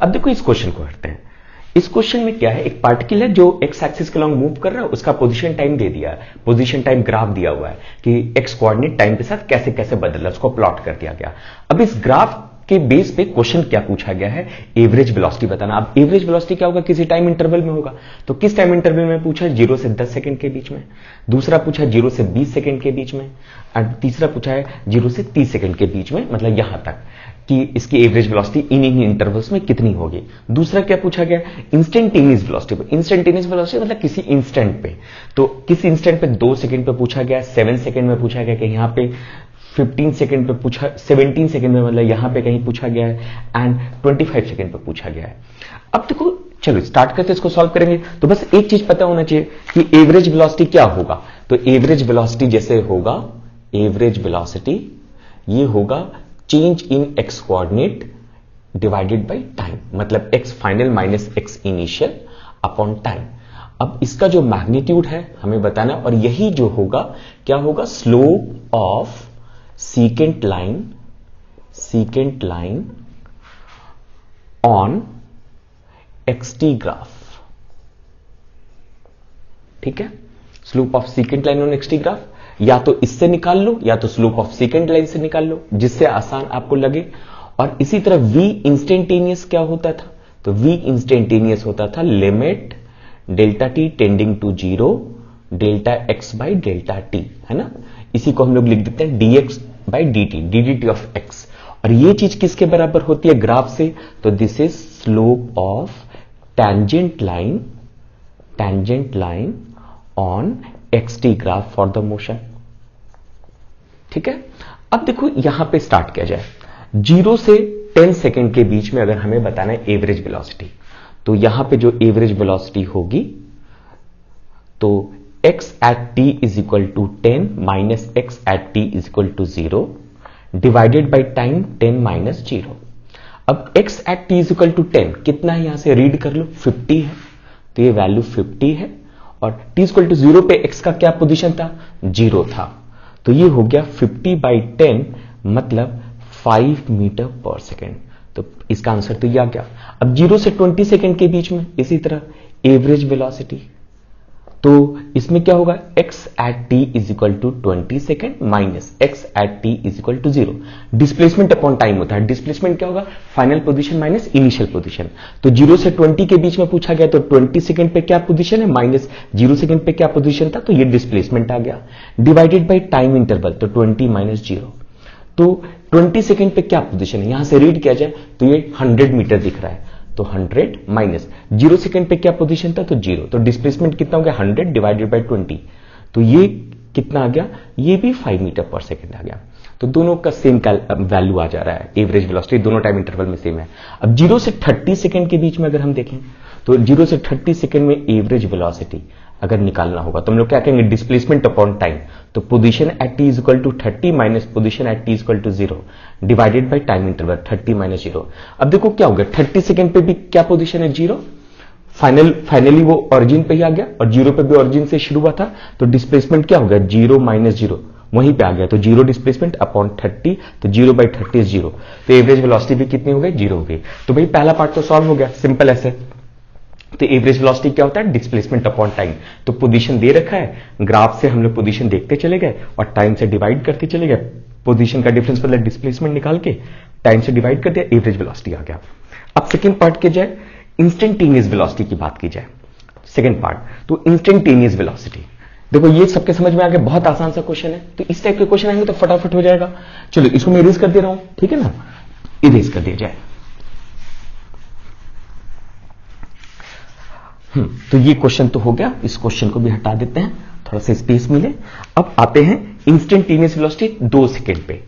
अब देखो इस क्वेश्चन को करते हैं। इस क्वेश्चन में क्या है, एक पार्टिकल है जो एक्स एक्सिस के लॉन्ग मूव कर रहा है, उसका पोजीशन टाइम दे दिया है, पोजीशन टाइम ग्राफ दिया हुआ है कि एक्स कोऑर्डिनेट टाइम के साथ कैसे कैसे बदल रहा है, उसको प्लॉट कर दिया गया। अब इस ग्राफ के बेस पे क्वेश्चन क्या पूछा गया है, एवरेज वेलोसिटी बताना। अब एवरेज वेलोसिटी क्या होगा, किसी टाइम इंटरवल में होगा, तो किस टाइम इंटरवल में पूछा है, 0 से 10 सेकंड के बीच में, दूसरा पूछा है 0 से 20 सेकंड के बीच में, और तीसरा पूछा है 0 से 30 सेकंड के बीच में, मतलब यहां तक कि इसकी एवरेज वेलोसिटी इन इंटरवल्स में कितनी होगी। दूसरा क्या पूछा गया, इंस्टेंटेनियस वेलोसिटी। इंस्टेंटेनियस वेलोसिटी मतलब किसी इंस्टेंट पे, तो किस इंस्टेंट पे, 2 सेकंड पे पूछा गया, 7 सेकंड में पूछा गया, कि यहां पे 15 सेकंड पे पूछा, 17 सेकंड में मतलब यहां पे कहीं पूछा गया है, एंड 25 सेकंड पे पूछा गया है। अब देखो चलो स्टार्ट करते इसको सॉल्व करेंगे। तो बस एक चीज पता होना चाहिए कि एवरेज वेलोसिटी क्या होगा। तो एवरेज वेलोसिटी जैसे होगा, एवरेज वेलोसिटी ये होगा change in x coordinate divided by time, मतलब x final minus x initial upon time. अब इसका जो मैग्नीट्यूड है हमें बताना, और यही जो होगा क्या होगा, slope of secant line on xt graph. ठीक है, slope of secant line on xt graph, या तो इससे निकाल लो या तो स्लोप ऑफ secant line से निकाल लो, जिससे आसान आपको लगे। और इसी तरह v इंस्टेंटेनियस क्या होता था, तो v इंस्टेंटेनियस होता था limit delta T tending to 0 delta x by delta T, है ना। इसी को हम लोग लिख देते हैं dx by dt of x। और ये चीज किसके बराबर होती है ग्राफ से, तो this is slope of tangent line on xt graph for the motion. ठीक है, अब देखो यहां पे स्टार्ट किया जाए, 0 से 10 सेकेंड के बीच में अगर हमें बताना है एवरेज वेलोसिटी, तो यहां पे जो एवरेज वेलोसिटी होगी, तो x at t is equal to 10 minus x at t is equal to 0 divided by time 10 minus 0। अब x at t is equal to 10 कितना है, यहां से रीड कर लो, 50 है, तो ये वैल्यू 50 है, और t is equal to 0 पे x का क्या पोजीशन था, 0 था, तो ये हो गया 50 by 10 मतलब 5 मीटर पर सेकेंड। तो इसका आंसर तो ये आ गया। अब 0 से 20 सेकेंड के बीच में इसी तरह एवरेज वेलोसिटी, तो इसमें क्या होगा, x at t is equal to 20 second minus x at t is equal to 0। Displacement upon time होता है, डिस्प्लेसमेंट क्या होगा, final position minus initial position. तो 0 से 20 के बीच में पूछा गया, तो 20 सेकेंड पे क्या पोजीशन है माइनस 0 सेकेंड पे क्या पोजीशन था, तो ये डिस्प्लेसमेंट आ गया, डिवाइडेड बाई टाइम इंटरवल, तो 20 माइनस 0। तो 20 सेकेंड पे क्या पोजीशन है, यहां से रीड किया जाए तो ये 100 मीटर दिख रहा है, तो 100 माइनस 0 सेकेंड पे क्या पोजीशन था, तो 0, तो डिस्प्लेसमेंट कितना हो गया, 100 डिवाइडेड बाय 20, तो ये कितना आ गया, ये भी 5 मीटर पर सेकेंड आ गया। तो दोनों का सेम वैल्यू आ जा रहा है, एवरेज वेलोसिटी दोनों टाइम इंटरवल में सेम है। अब 0 से 30 सेकेंड के बीच में अगर हम देखें, तो 0 से 30 सेकेंड में एवरेज वेलोसिटी अगर निकालना होगा तो हम लोग क्या कहेंगे, डिस्प्लेसमेंट अपॉन टाइम, तो position at t is equal to 30 minus position at t is equal to 0 divided by time interval 30 minus 0। अब देखो क्या हो गया, 30 सेकेंड पे भी क्या पोजीशन है, 0, फाइनली वो ओरिजिन पे ही आ गया, और 0 पे भी ओरिजिन से शुरू हुआ था, तो डिस्प्लेसमेंट क्या हो गया, 0 माइनस 0 वहीं पे आ गया, तो 0 डिस्प्लेसमेंट अपॉन 30, तो 0 बाई 30 इज 0, तो एवरेज वेलोसिटी भी कितनी हो गई, 0 हो गई। तो भाई पहला पार्ट तो सॉल्व हो गया, सिंपल ऐसे। तो एवरेज वेलोसिटी क्या होता है, डिस्प्लेसमेंट अपॉन टाइम। तो पोजीशन दे रखा है, ग्राफ से हम लोग पोजीशन देखते चले गए और टाइम से डिवाइड करते चले गए, पोजीशन का डिफरेंस मतलब डिस्प्लेसमेंट निकाल के टाइम से डिवाइड कर दिया, एवरेज वेलोसिटी आ गया। अब सेकंड पार्ट की जाए, इंस्टेंटेनियस वेलोसिटी की बात की जाए, सेकंड पार्ट, तो इंस्टेंटेनियस वेलोसिटी, देखो ये सबके समझ में आ गया, बहुत आसान सा क्वेश्चन है, तो इस टाइप के क्वेश्चन आएंगे तो फटाफट हो जाएगा। चलो इसको मैं इरेज कर दे रहा हूं, ठीक है ना, इरेज कर दिया जाए। तो ये क्वेश्चन तो हो गया, इस क्वेश्चन को भी हटा देते हैं, थोड़ा सा स्पेस मिले। अब आते हैं इंस्टेंटेनियस वेलोसिटी 2 सेकेंड पे।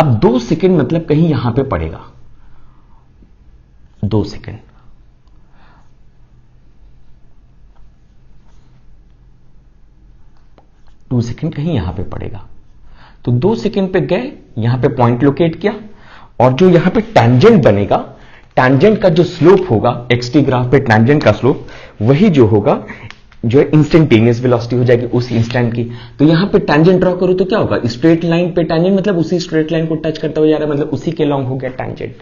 अब 2 सेकेंड मतलब कहीं यहां पे पड़ेगा, 2 सेकेंड, टू सेकेंड कहीं यहां पे पड़ेगा, तो 2 सेकेंड पे गए, यहां पे पॉइंट लोकेट किया, और जो यहां पे टैंजेंट बनेगा, टैंजेंट का जो स्लोप होगा, एक्सटी ग्राफ पे टैंजेंट का स्लोप वही जो होगा जो है इंस्टेंटेनियस वेलोसिटी हो जाएगी उस इंस्टेंट की। तो यहां पे टैंजेंट ड्रॉ करो तो क्या होगा, स्ट्रेट लाइन पे टैंजेंट मतलब उसी स्ट्रेट लाइन को टच करता हुआ जा रहा है, मतलब उसी के लॉन्ग हो गया टैंजेंट।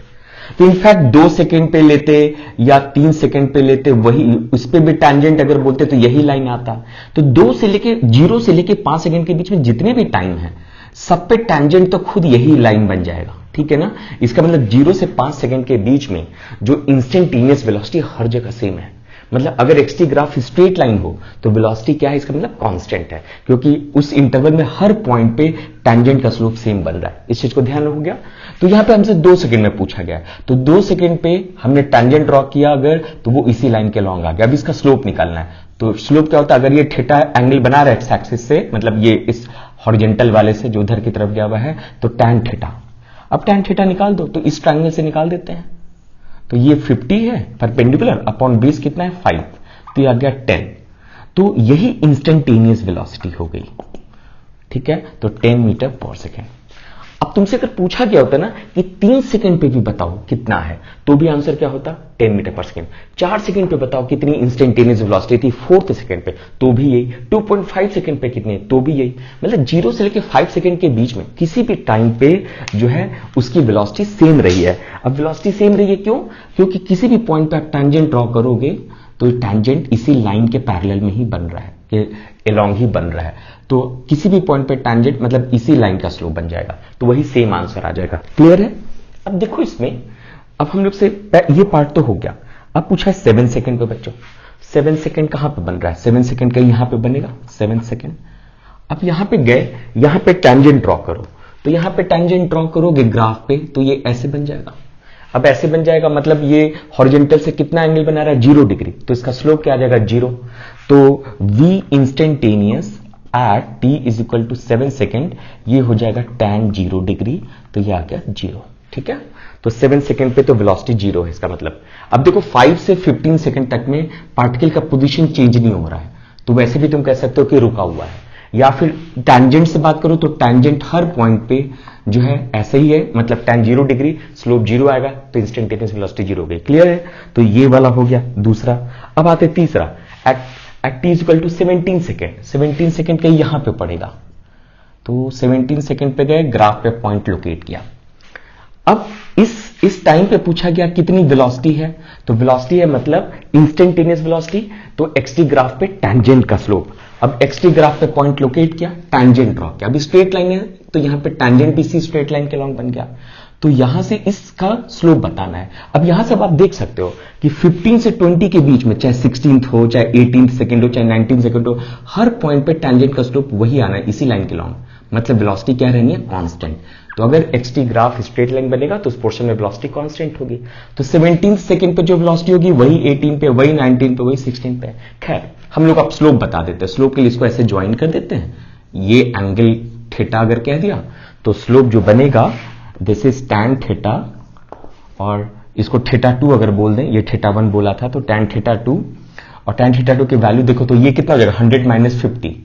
तो इनफैक्ट 2 सेकंड पे लेते या 3 सेकंड पे लेते, वही उस पे भी टैंजेंट अगर बोलते तो यही लाइन आता। तो 0 से लेके 5 सेकंड के बीच में जितने भी टाइम है सब पे टैंजेंट तो खुद यही लाइन बन जाएगा, ठीक है ना। इसका मतलब 0 से 5 सेकंड के बीच में जो इंस्टेंटेनियस वेलोसिटी हर जगह सेम है। मतलब अगर एक्सटी ग्राफ स्ट्रेट लाइन हो तो वेलोसिटी क्या है, इसका मतलब कांस्टेंट है, क्योंकि उस इंटरवल में हर पॉइंट पे टैंजेंट का स्लोप सेम बन रहा है। इस चीज को ध्यान हो गया। तो यहां पे हमसे 2 सेकंड में पूछा गया, तो 2 सेकंड पे हमने टैंजेंट ड्रॉ किया अगर, तो वो इसी लाइन के लॉन्ग आ गया। अब इसका स्लोप निकालना है। तो स्लोप क्या होता है, अगर ये थीटा एंगल बना रहा है एक्स एक्सिस से, मतलब ये इस हॉरिजॉन्टल वाले से जो इधर की तरफ गया हुआ है, तो टैन थीटा। अब टैन थीटा निकाल दो, तो इस ट्रायंगल से निकाल देते हैं। तो ये 50 है परपेंडिकुलर, अपॉन बेस कितना है 5, तो ये आ गया 10। तो यही इंस्टेंटेनियस वेलोसिटी हो गई, ठीक है। तो 10 मीटर पर सेकेंड। अब तुमसे अगर पूछा गया होता ना कि 3 सेकंड पे भी बताओ कितना है, तो भी आंसर क्या होता, 10 मीटर पर सेकेंड। 4 सेकंड पे बताओ कितनी इंस्टेंटेनियस वेलोसिटी थी, 4th सेकंड पे, तो भी यही। 2.5 सेकंड पे कितने, तो भी यही। मतलब 0 से लेकर 5 सेकंड के बीच में किसी भी टाइम पे जो है उसकी वेलोसिटी सेम रही है। अब वेलोसिटी सेम रही है क्यों, क्योंकि किसी भी पॉइंट पे आप टैंजेंट ड्रॉ करोगे तो टैंजेंट इसी लाइन के पैरेलल में ही बन रहा है, कि एलोंग ही बन रहा है। तो किसी भी पॉइंट पे टैंजेंट मतलब इसी लाइन का स्लोप बन जाएगा, तो वही सेम आंसर आ जाएगा। क्लियर है। अब देखो इसमें, अब हम लोग से ये पार्ट तो हो गया। अब पूछा है 7 सेकंड पे बच्चों, 7 सेकंड कहां पे बन रहा है, 7 सेकंड का यहां पे बनेगा 7 सेकंड। अब यहां पे गए, यहां पे टैंजेंट ड्रॉ करो, तो यहां पे टैंजेंट ड्रॉ करोगे ग्राफ पे, तो ये ऐसे बन जाएगा। अब ऐसे बन जाएगा, मतलब ये हॉरिजॉन्टल से कितना एंगल बना रहा है, 0 डिग्री, तो इसका स्लोप क्या आ जाएगा, 0। तो v instantaneous at t is equal to 7 second, ये हो जाएगा tan 0 डिग्री, तो ये आ गया 0, ठीक है। तो 7 सेकेंड पे तो वेलोसिटी 0 है इसका मतलब। अब देखो 5 से 15 सेकेंड तक में पार्टिकल का पोजीशन चेंज नहीं हो रहा है, तो वैसे भी तुम कह सकते हो कि रुका हुआ है। या फिर टैंजेंट से बात करो तो टैंजेंट हर पॉइंट पे जो है ऐसे ही है, मतलब tan 0 डिग्री, स्लोप 0 आएगा, तो इंस्टेंटेनियस वेलोसिटी 0 हो गई। क्लियर है। तो ये वाला हो गया दूसरा। अब आते तीसरा, at t equal to 17 second. 17 second का यहां पे पड़ेगा, तो 17 सेकेंड पे गए, ग्राफ पे पॉइंट लोकेट किया। अब इस टाइम पे पूछा गया कितनी वेलोसिटी है, तो वेलोसिटी है मतलब इंस्टेंटेनियस वेलोसिटी, तो एक्सटी ग्राफ पे टैंजेंट का स्लोप। अब एक्सटी ग्राफ पे पॉइंट लोकेट किया, टैंजेंट ड्रॉ किया। अब स्ट्रेट लाइन है तो यहां पे टैंजेंट भी इसी स्ट्रेट लाइन के लॉन्ग बन गया, तो यहां से इसका स्लोप बताना है। अब यहां से आप देख सकते हो कि 15 से 20 के बीच में, चाहे 16th हो, चाहे 18th सेकंड हो, चाहे 19th सेकंड हो, हर पॉइंट पे टैंजेंट का स्लोप वही आना है, इसी लाइन के लॉन्ग। मतलब वेलोसिटी क्या रहनी है, कांस्टेंट। तो अगर एक्सटी ग्राफ स्ट्रेट लाइन बनेगा तो उस पोर्शन में वेलोसिटी कांस्टेंट होगी। तो 17th सेकंड पे जो वेलोसिटी होगी वही 18 पे, वही 19 पे, वही 16 पे। खैर हम लोग अब स्लोप बता देते हैं। स्लोप के लिए इसको ऐसे ज्वाइन कर देते हैं, ये एंगल थीटा अगर कह दिया तो स्लोप जो बनेगा दिस इज tan थीटा, और इसको θ2 अगर बोल दें, ये θ1 बोला था, तो tan θ2, और tan θ2 की वैल्यू देखो तो ये कितना हो जाएगा 100 माइनस 50,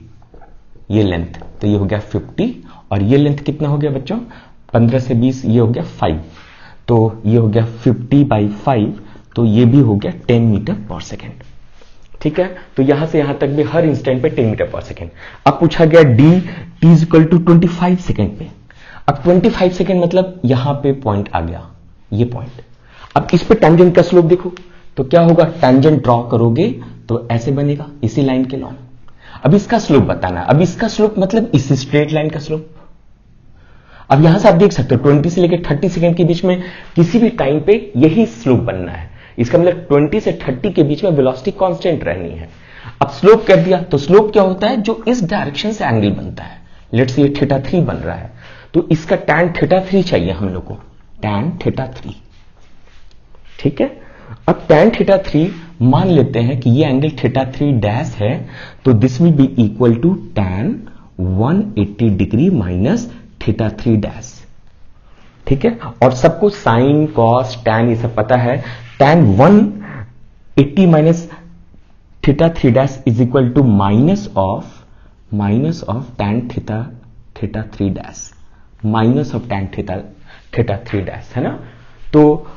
ये लेंथ, तो ये हो गया 50, और ये लेंथ कितना हो गया बच्चों 15 से 20, ये हो गया 5, तो ये हो गया 50/5, तो ये भी हो गया 10 मीटर पर सेकेंड। ठीक है। तो यहां से यहां तक भी हर इंस्टेंट पे 10 मीटर पर सेकेंड। अब पूछा गया D t is equal to 25 second पे। अब 25 सेकेंड मतलब यहां पे पॉइंट आ गया, ये पॉइंट। अब इस पे टैंजेंट का स्लोप देखो तो क्या होगा, टैंजेंट ड्रॉ करोगे तो ऐसे बनेगा, इसी लाइन के लॉन्ग। अब इसका स्लोप बताना है। अब इसका स्लोप मतलब इस स्ट्रेट लाइन का स्लोप। अब यहां से आप देख सकते हो 20 से लेकर 30 सेकेंड के बीच में किसी भी टाइम पे यही स्लोप बनना है। इसका मतलब 20 से 30 के बीच में वेलोसिटी कांस्टेंट रहनी है। अब स्लोप कर दिया तो स्लोप क्या होता है, जो इस डायरेक्शन से एंगल बनता है। लेट्स से ये θ3 बन रहा है, तो इसका tan θ3 चाहिए हम लोग को, tan θ3। ठीक है। अब tan θ3 मान लेते हैं कि ये एंगल θ3 डैश है, तो this will be equal to tan 180 degree minus θ3 dash. ठीक है। और सबको साइन कॉस tan ये सब पता है। tan 180 minus θ3 dash is equal to minus of tan θ3 dash, minus of tan θ3 dash, है ना। तो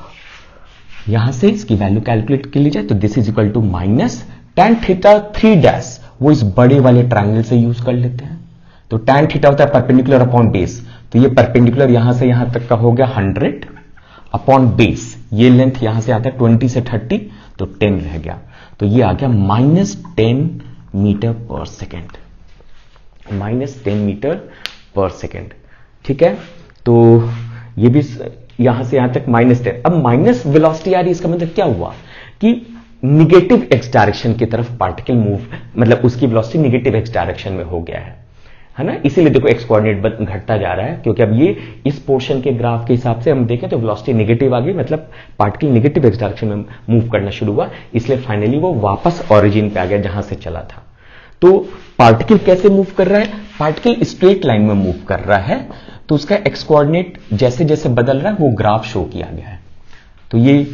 यहां से इसकी वैल्यू कैलकुलेट कर ली जाए तो this is equal to minus tan theta 3 dash वो इस बड़े वाले ट्रायंगल से यूज कर लेते हैं। तो tan थीटा होता है परपेंडिकुलर अपॉन बेस, तो ये परपेंडिकुलर यहां से यहां तक का हो गया 100 अपॉन बेस, ये लेंथ यहां से आता है 20 से 30, तो 10 रह गया, तो ये आ गया -10 मीटर पर सेकेंड, -10 मीटर पर सेकेंड। ठीक है, तो ये भी यहां से यहां तक -10। अब माइनस वेलोसिटी आ रही है, इसका मतलब क्या हुआ कि निगेटिव एक्स डायरेक्शन की तरफ पार्टिकल मूव, मतलब उसकी वेलोसिटी निगेटिव एक्स डायरेक्शन में हो गया है ना। इसीलिए देखो एक्स कोऑर्डिनेट घटता जा रहा है, क्योंकि अब ये इस पोर्शन के ग्राफ के हिसाब से हम देखें तो वेलोसिटी नेगेटिव आ गई, मतलब पार्टिकल नेगेटिव एक्स डायरेक्शन में मूव करना शुरू हुआ, इसलिए फाइनली वो वापस ओरिजिन पे आ गया जहां से चला था। तो पार्टिकल कैसे मूव कर रहा है? पार्टिकल स्ट्रेट लाइन में मूव कर रहा है, तो उसका एक्स कोऑर्डिनेट जैसे जैसे बदल रहा है वो ग्राफ शो किया गया है। तो ये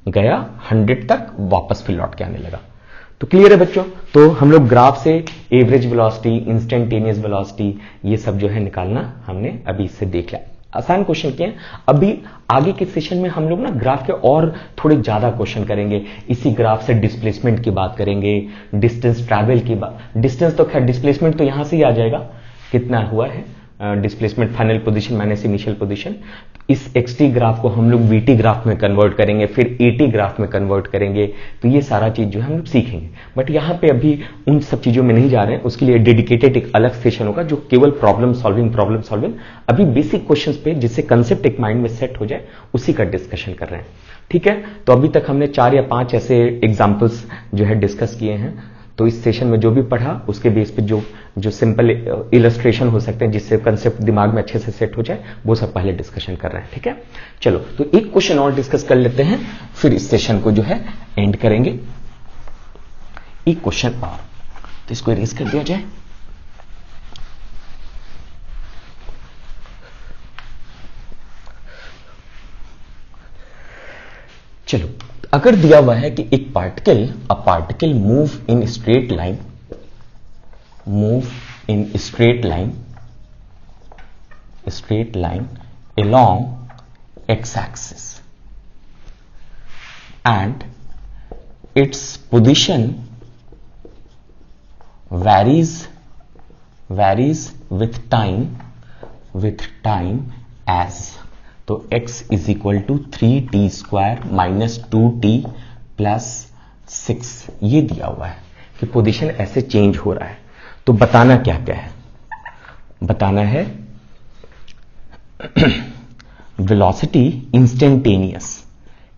गया 100 तक, वापस फिर लौट के आने लगा। तो क्लियर है बच्चों? तो हम लोग ग्राफ से एवरेज वेलोसिटी, इंस्टेंटेनियस वेलोसिटी, ये सब जो है निकालना हमने अभी इससे देख लिया। आसान क्वेश्चन किए हैं। अभी आगे के सेशन में हम लोग ना ग्राफ के और थोड़े ज्यादा क्वेश्चन करेंगे। इसी ग्राफ से डिस्प्लेसमेंट की बात करेंगे, डिस्टेंस ट्रैवल की बात, डिस्टेंस तो खैर डिस्प्लेसमेंट तो यहां से ही आ जाएगा, कितना हुआ है displacement, final position minus initial position. इस एक्सटी ग्राफ को हम लोग वीटी ग्राफ में कन्वर्ट करेंगे, फिर एटी ग्राफ में कन्वर्ट करेंगे, तो ये सारा चीज जो है हम लोग सीखेंगे। बट यहां पे अभी उन सब चीजों में नहीं जा रहे हैं, उसके लिए डेडिकेटेड एक अलग सेशन होगा जो केवल प्रॉब्लम सॉल्विंग अभी बेसिक क्वेश्चंस पे जिससे कंसेप्ट एक माइंड में सेट हो जाए उसी का डिस्कशन कर रहे हैं। ठीक है, तो अभी तक हमने 4 या 5 ऐसे एग्जाम्पल्स जो है डिस्कस किए हैं। तो इस सेशन में जो भी पढ़ा उसके बेस पे जो सिंपल इलस्ट्रेशन हो सकते हैं जिससे कंसेप्ट दिमाग में अच्छे से सेट हो जाए, वो सब पहले डिस्कशन कर रहे हैं। ठीक है, चलो तो एक क्वेश्चन और डिस्कस कर लेते हैं, फिर इस सेशन को जो है एंड करेंगे। एक क्वेश्चन और, तो इसको इरेज कर दिया जाए। चलो, अगर दिया हुआ है कि एक particle move in straight line along x-axis and its position varies with time as, तो x is equal to 3t square minus 2t plus 6, ये दिया हुआ है कि पोजीशन ऐसे चेंज हो रहा है। तो बताना क्या क्या है? बताना है वेलोसिटी इंस्टेंटेनियस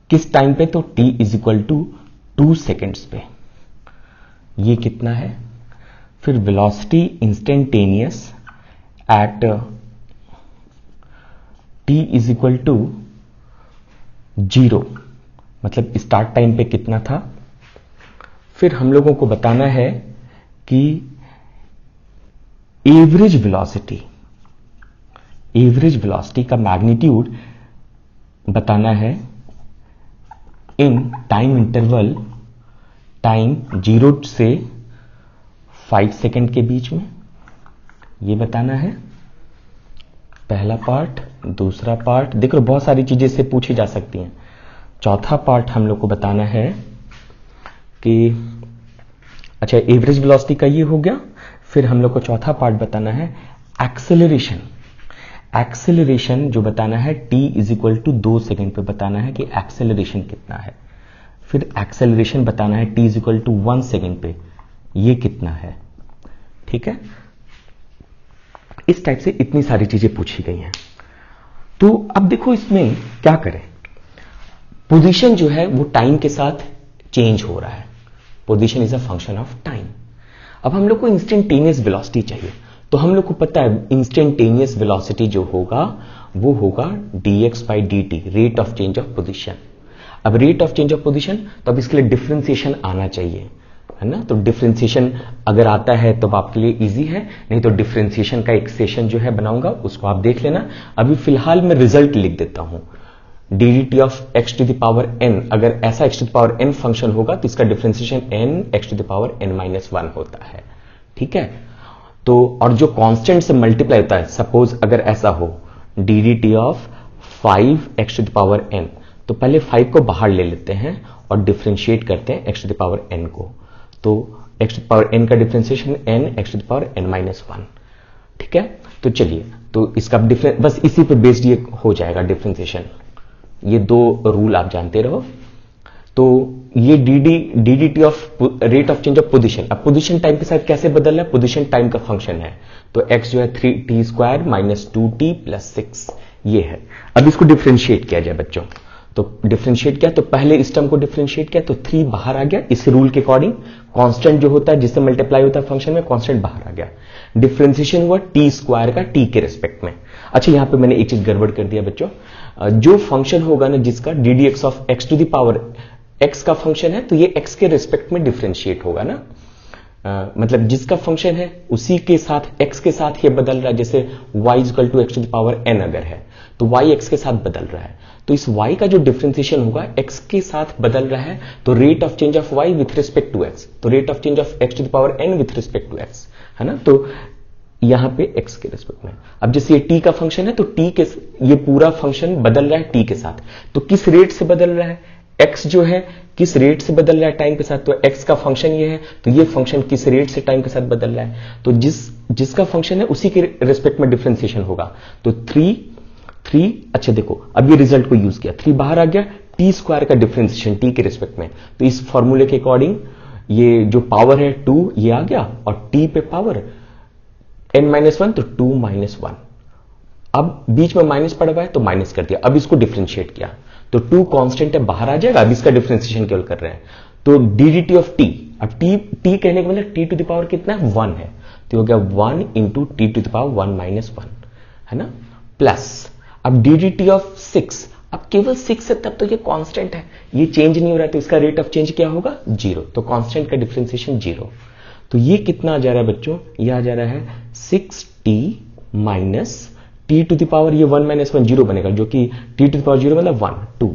किस टाइम पे, तो t is equal to 2 seconds पे, ये कितना है। फिर velocity instantaneous at t is equal to 0, मतलब स्टार्ट टाइम पे कितना था। फिर हम लोगों को बताना है कि एवरेज वेलोसिटी का मैग्नीट्यूड बताना है इन टाइम इंटरवल, टाइम 0 से 5 सेकेंड के बीच में, ये बताना है पहला पार्ट। दूसरा पार्ट देखो बहुत सारी चीजें से पूछी जा सकती हैं। चौथा पार्ट हम लोग को बताना है कि अच्छा एवरेज वेलोसिटी का ये हो गया। फिर हम लोग को चौथा पार्ट बताना है एक्सेलरेशन जो बताना है t is equal to 2 second पे बताना है कि एक्सेलरेशन कितना है। फिर एक्सेलरेशन बताना है t is equal to 1 second पे, ये कितना है। ठीक है, इस टाइप से इतनी सारी चीजें पूछी गई हैं। तो अब देखो इसमें क्या करें, पोजीशन जो है वो टाइम के साथ चेंज हो रहा है, position is a function of time. अब हम लोग को इंस्टेंटेनियस वेलोसिटी चाहिए, तो हम लोग को पता है इंस्टेंटेनियस वेलोसिटी जो होगा वो होगा dx/dt, rate of change of position. अब rate of change of position, तो अब इसके लिए डिफरेंशिएशन आना चाहिए, है ना। तो डिफरेंशिएशन अगर आता है तो आपके लिए इजी है, नहीं तो डिफरेंशिएशन का एक सेशन जो है बनाऊंगा, उसको आप देख लेना। अभी फिलहाल मैं रिजल्ट लिख देता हूं, dt of x to the power n, अगर ऐसा x to the power n function होगा तो इसका differentiation n x to the power n-1 होता है। ठीक है, तो और जो कांस्टेंट से मल्टीप्लाई होता है, सपोज अगर ऐसा हो dt of 5x to the power n, तो पहले 5 को बाहर ले लेते हैं और डिफरेंशिएट करते हैं x to the power n को, तो x to the power n का differentiation n x to the power n minus 1। ठीक है, तो चलिए, तो इसका डिफरेंस बस इसी पे बेस्ड ये हो जाएगा डिफरेंशिएशन। ये दो रूल आप जानते रहो। तो ये dt of rate of change of position, अब पोजीशन टाइम के साथ कैसे बदल रहा है, पोजीशन टाइम का फंक्शन है, तो x जो है 3t square minus 2t plus 6 ये है। अब इसको डिफरेंशिएट किया जाए बच्चों, तो डिफरेंशिएट किया तो पहले इस टर्म को डिफरेंशिएट किया तो 3 बाहर आ गया, इस रूल के अकॉर्डिंग कांस्टेंट जो होता है जिससे मल्टीप्लाई होता है फंक्शन में, कांस्टेंट बाहर आ गया। डिफरेंशिएशन हुआ t स्क्वायर का t के रिस्पेक्ट में। अच्छा, यहां पे मैंने एक चीज गड़बड़ कर दिया बच्चों, जो फंक्शन होगा ना जिसका ddx of x to the power x का फंक्शन है, तो ये x के रिस्पेक्ट में डिफरेंशिएट होगा ना, मतलब जिसका फंक्शन है उसी के साथ x के साथ ये बदल रहा है। जैसे y equal to x to the power n अगर है तो y x के साथ बदल रहा है, तो इस y का जो डिफरेंशिएशन होगा x के साथ बदल रहा है, तो rate of change of y with respect to x, तो rate of change of x to the power n with respect to x है ना, तो यहां पे x के रिस्पेक्ट में। अब जैसे ये t का फंक्शन है तो t के ये पूरा फंक्शन बदल रहा है t के साथ, तो किस रेट से बदल रहा है, x जो है किस रेट से बदल रहा है टाइम के साथ, तो x का फंक्शन ये है, तो ये फंक्शन किस रेट से टाइम के साथ बदल रहा है, तो जिसका फंक्शन है उसी के रिस्पेक्ट में डिफरेंशिएशन होगा। तो 3 अच्छा देखो, अब ये रिजल्ट को यूज किया, 3 बाहर आ गया, t स्क्वायर का डिफरेंशिएशन t के रिस्पेक्ट में, तो इस फॉर्मूले के अकॉर्डिंग ये जो पावर है 2 ये आ गया, और t पे पावर n माइनस 1 तो 2 माइनस 1, अब बीच में माइनस पड़ा हुआ है तो माइनस कर दिया। अब इसको डिफरेंशिएट किया तो 2 कांस्टेंट है बाहर आ जाएगा, अब इसका डिफरेंशिएशन केवल कर रहे हैं, तो dt ऑफ t, अब t कहने का मतलब t टू द पावर कितना है 1 है, तो हो गया 1 into t to the power 1 minus 1 है ना, प्लस अब dt ऑफ 6, अब केवल 6 है तब तो ये कांस्टेंट है, ये चेंज नहीं हो रहा है, तो इसका रेट ऑफ चेंज क्या होगा 0, तो कांस्टेंट का डिफरेंशिएशन 0। तो ये कितना आ जा रहा है बच्चों, ये आ जा रहा है 6t minus t to the power ये 1 माइनस 1 0 बनेगा, जो कि टी टू द पावर 0 मतलब 1 2,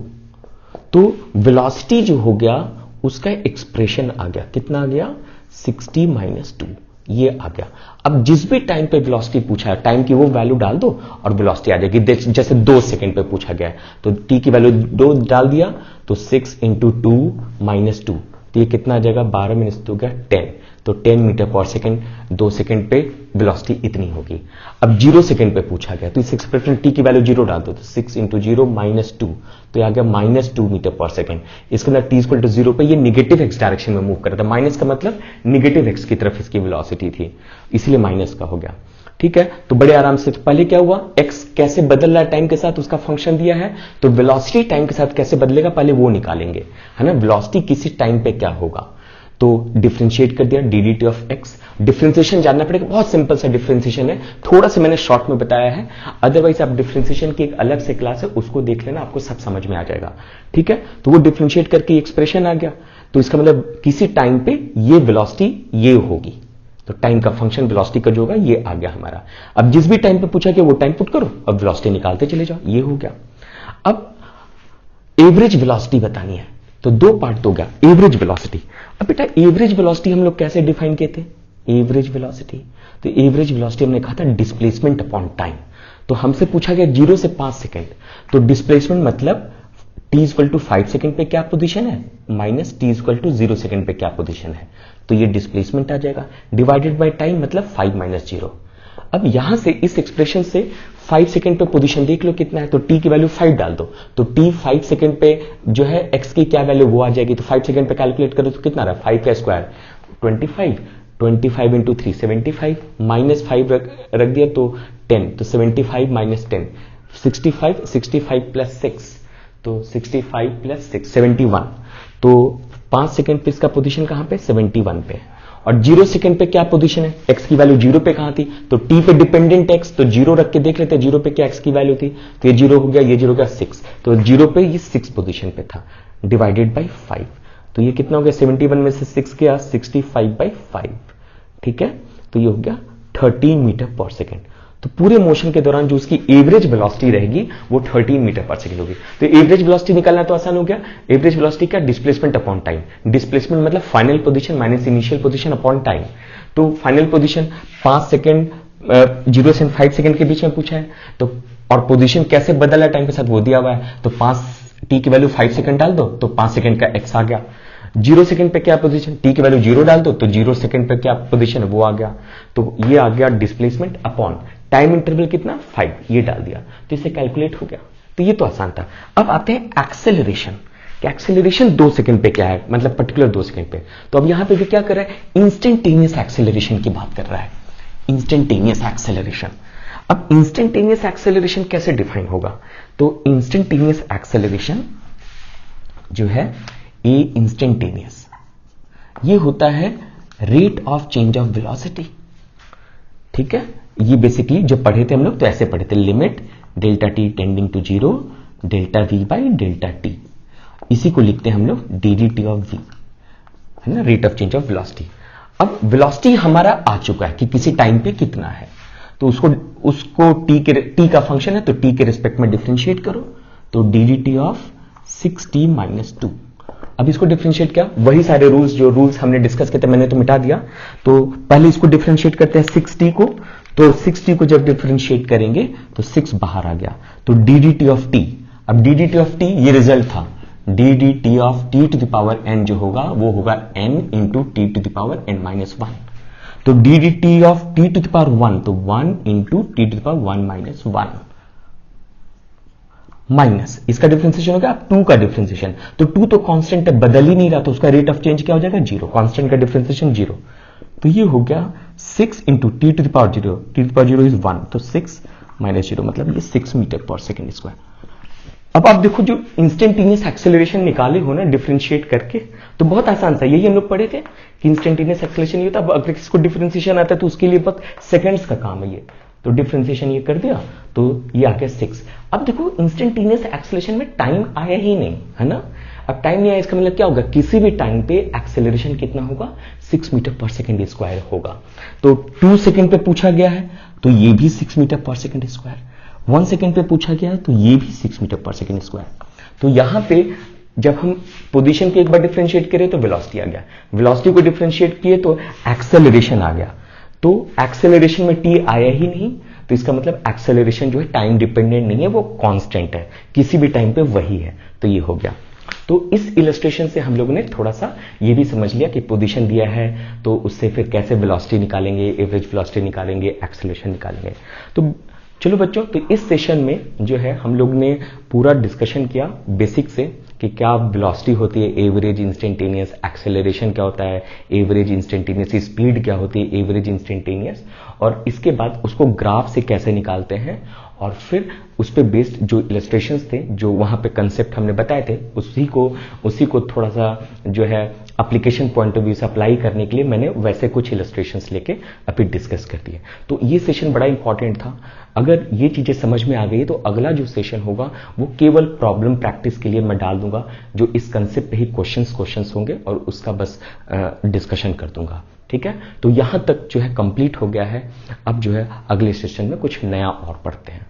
तो वेलोसिटी जो हो गया उसका एक्सप्रेशन आ गया, कितना आ गया 60 माइनस 2 ये आ गया। अब जिस भी टाइम पे वेलोसिटी पूछा है टाइम की वो वैल्यू डाल दो और वेलोसिटी आ जाएगी। जैसे 2 सेकंड पे पूछा गया है तो टी की वैल्यू 2 डाल दिया तो 6 इंटू 2 माइनस 2, तो ये कितना आ जाएगा 12 मिनट हो गया 10, तो 10 मीटर पर सेकंड, 2 सेकंड पे वेलोसिटी इतनी होगी। अब 0 सेकंड पे पूछा गया तो इस एक्सप्रेशन टी की वैल्यू 0 डाल दो, तो 6 इंटू 0 माइनस 2, तो ये आ गया माइनस 2 मीटर पर सेकंड। इसके अंदर टी इक्वल टू 0 पे ये निगेटिव एक्स डायरेक्शन में मूव कर रहा था, माइनस का मतलब निगेटिव एक्स की तरफ इसकी वेलोसिटी थी, इसलिए माइनस का हो गया। ठीक है, तो बड़े आराम से, तो पहले क्या हुआ, x कैसे बदल रहा है टाइम के साथ उसका फंक्शन दिया है, तो वेलोसिटी टाइम के साथ कैसे बदलेगा पहले वो निकालेंगे, है ना, वेलोसिटी किसी टाइम पे क्या होगा, तो डिफरेंशिएट कर दिया dt ऑफ x। डिफरेंशिएशन जानना पड़ेगा, बहुत सिंपल सा डिफरेंशिएशन है, थोड़ा सा मैंने शॉर्ट में बताया है, अदरवाइज आप डिफरेंशिएशन की एक अलग से क्लास है उसको देख लेना, आपको सब समझ में आ जाएगा। ठीक है, तो वो डिफरेंशिएट करके एक्सप्रेशन आ गया, तो इसका मतलब किसी टाइम पे ये वेलोसिटी ये होगी, तो टाइम का फंक्शन वेलोसिटी का जो होगा ये आ गया हमारा। अब जिस भी टाइम पे पूछा गया वो टाइम पुट करो, अब वेलोसिटी निकालते चले जाओ, ये हो गया। अब एवरेज वेलोसिटी बतानी है, तो 2 पार्ट तो हो गया एवरेज वेलोसिटी। अब बेटा एवरेज वेलोसिटी हम लोग कैसे डिफाइन किए थे, एवरेज वेलोसिटी, तो एवरेज वेलोसिटी हमने कहा था डिस्प्लेसमेंट अपॉन टाइम, तो हमसे पूछा गया 0 से 5 सेकंड, तो डिस्प्लेसमेंट मतलब t इक्वल टू 5 सेकंड पे क्या पोजीशन है minus t equal to 0 second पे क्या पोजीशन है, तो ये डिस्प्लेसमेंट आ जाएगा, डिवाइडेड बाय टाइम मतलब 5 माइनस 0। अब यहां से इस एक्सप्रेशन से 5 सेकंड पे पोजीशन देख लो कितना है, तो t की वैल्यू 5 डाल दो, तो t 5 सेकंड पे जो है x की क्या वैल्यू वो आ जाएगी, तो 5 सेकंड पे कैलकुलेट करो तो कितना रहा 5 का स्क्वायर 25 इंटू 3 75 माइनस 5 रख दिया तो 10, तो 75 माइनस 10 65 प्लस 6, तो 65 प्लस 6 71, तो 5 सेकंड पे इसका पोजीशन कहां पे 71 पे, और 0 सेकंड पे क्या पोजीशन है, x की वैल्यू 0 पे कहां थी, तो t पे डिपेंडेंट x, तो 0 रख के देख लेते हैं 0 पे क्या x की वैल्यू थी, तो ये 0 हो गया, ये 0 हो गया 6, तो 0 पे ये 6 पोजीशन पे था, डिवाइडेड बाय 5, तो ये कितना हो गया 71 में से 6 गया 65 बाय 5, ठीक है, तो ये हो गया 13 मीटर पर सेकंड। तो पूरे मोशन के दौरान जो उसकी एवरेज वेलोसिटी रहेगी वो 13 मीटर पर सेकंड होगी। तो एवरेज वेलोसिटी निकालना तो आसान हो गया, एवरेज वेलोसिटी का डिस्प्लेसमेंट अपॉन टाइम, डिस्प्लेसमेंट मतलब final position minus initial position upon time, तो फाइनल पोजीशन 5 सेकंड 0 से 5 सेकंड के बीच में पूछा है, तो और पोजीशन कैसे बदला टाइम के साथ वो दिया हुआ है, तो 5 t की वैल्यू 5 सेकंड डाल दो तो 5 सेकंड का x आ गया, 0 सेकंड पे क्या पोजीशन, टी की वैल्यू 0 डाल दो तो 0 सेकंड पे क्या पोजीशन है वो आ गया, तो ये आ गया डिस्प्लेसमेंट अपॉन टाइम इंटरवल कितना 5, ये डाल दिया तो इससे कैलकुलेट हो गया। तो ये तो आसान था। अब आते हैं एक्सेलरेशन, कि एक्सेलरेशन 2 सेकंड पे क्या है, मतलब पर्टिकुलर 2 सेकंड पे। तो अब यहां पे भी क्या कर रहा है, इंस्टेंटेनियस एक्सेलरेशन की बात कर रहा है, इंस्टेंटेनियस एक्सेलरेशन। अब इंस्टेंटेनियस एक्सेलरेशन कैसे डिफाइन होगा, तो इंस्टेंटेनियस एक्सेलरेशन जो है ए इंस्टेंटेनियस, ये होता है rate of change of velocity. ठीक है, ये बेसिकली जब पढ़े थे हम लोग तो ऐसे पढ़े थे, limit delta T tending to 0 delta v by delta t, इसी को लिखते हैं हम लोग डी ऑफ वी, है ना, rate of change of velocity. अब वेलोसिटी हमारा आ चुका है कि किसी टाइम पे कितना है, तो उसको टी का फंक्शन है तो टी के रिस्पेक्ट में डिफरेंशिएट करो, तो डी ऑफ 6t माइनस 2। अब इसको डिफरेंशिएट किया, वही सारे जो रूल्स हमने डिस्कस किए थे मैंने तो मिटा दिया। तो पहले इसको डिफरेंशिएट करते हैं 6t को, तो 6t को जब डिफरेंशिएट करेंगे तो 6 बाहर आ गया, तो डी ऑफ टी। अब डी ऑफ टी ये रिजल्ट था, d of t to the power n जो होगा वो होगा n into t to the power n minus 1। तो d of t to the power 1, तो 1 into t to the power 1 minus 1 minus इसका differentiation हो गया 2 का डिफरेंशिएशन, तो 2 तो कांस्टेंट है, बदल ही नहीं रहा, तो उसका रेट ऑफ चेंज क्या हो जाएगा 0, कांस्टेंट का डिफरेंशिएशन 0। तो ये हो गया 6 into t to the power 0, t to the power 0 is 1, तो 6 माइनस 0 मतलब ये 6 मीटर पर सेकेंड स्क्वायर। अब आप देखो जो इंस्टेंटेनियस एक्सेलरेशन निकाले हो ना डिफरेंशिएट करके, तो बहुत आसान सा, यही हम लोग पढ़े थे कि इंस्टेंटेनियस एक्सेलरेशन ये होता है। अगर इसको डिफरेंशिएशन आता है तो उसके लिए बहुत सेकंड्स का काम है ये, तो डिफरेंशिएशन ये कर दिया तो ये आ गया 6। अब देखो इंस्टेंटेनियस एक्सेलरेशन में टाइम आया ही नहीं, है ना। अब टाइम नहीं आया इसका मतलब क्या होगा, किसी भी टाइम पे एक्सेलरेशन कितना होगा 6 मीटर पर सेकेंड स्क्वायर होगा। तो 2 सेकेंड पे पूछा गया है तो ये भी 6 मीटर पर सेकेंड स्क्वायर, 1 सेकेंड पे पूछा गया है तो ये भी 6 मीटर पर सेकेंड स्क्वायर। तो यहां पे जब हम पोजीशन को एक बार डिफरेंशिएट करें तो वेलोसिटी आ गया, वेलोसिटी को डिफरेंशिएट किए तो एक्सेलरेशन आ गया, तो एक्सेलरेशन में टी आया ही नहीं, तो इसका मतलब एक्सेलरेशन जो है टाइम डिपेंडेंट नहीं है, वो कांस्टेंट है, किसी भी टाइम पे वही है, तो ये हो गया। तो इस इलस्ट्रेशन से हम लोगों ने थोड़ा सा ये भी समझ लिया कि पोजीशन दिया है तो उससे फिर कैसे वेलोसिटी निकालेंगे, एवरेज वेलोसिटी निकालेंगे, एक्सेलरेशन निकालेंगे। तो चलो बच्चों, तो इस सेशन में जो है हम लोग ने पूरा डिस्कशन किया बेसिक से कि क्या वेलोसिटी होती है, एवरेज इंस्टेंटेनियस, एक्सेलरेशन क्या होता है, एवरेज इंस्टेंटेनियस स्पीड क्या होती है, एवरेज इंस्टेंटेनियस, और इसके बाद उसको ग्राफ से कैसे निकालते हैं, और फिर उस पे बेस्ड जो इलस्ट्रेशंस थे, जो वहां पे कंसेप्ट हमने बताए थे, उसी को थोड़ा सा जो है एप्लीकेशन पॉइंट ऑफ व्यू से अप्लाई करने के लिए मैंने वैसे कुछ इलस्ट्रेशंस लेके अभी डिस्कस कर दिए। तो ये सेशन बड़ा इंपॉर्टेंट था। अगर ये चीजें समझ में आ गई तो अगला जो सेशन होगा वो केवल प्रॉब्लम प्रैक्टिस के लिए मैं डाल दूंगा, जो इस कंसेप्ट पे ही क्वेश्चंस होंगे और उसका बस डिस्कशन कर दूंगा। ठीक है, तो यहां तक जो है कंप्लीट हो गया है। अब जो है अगले सेशन में कुछ नया और पढ़ते हैं।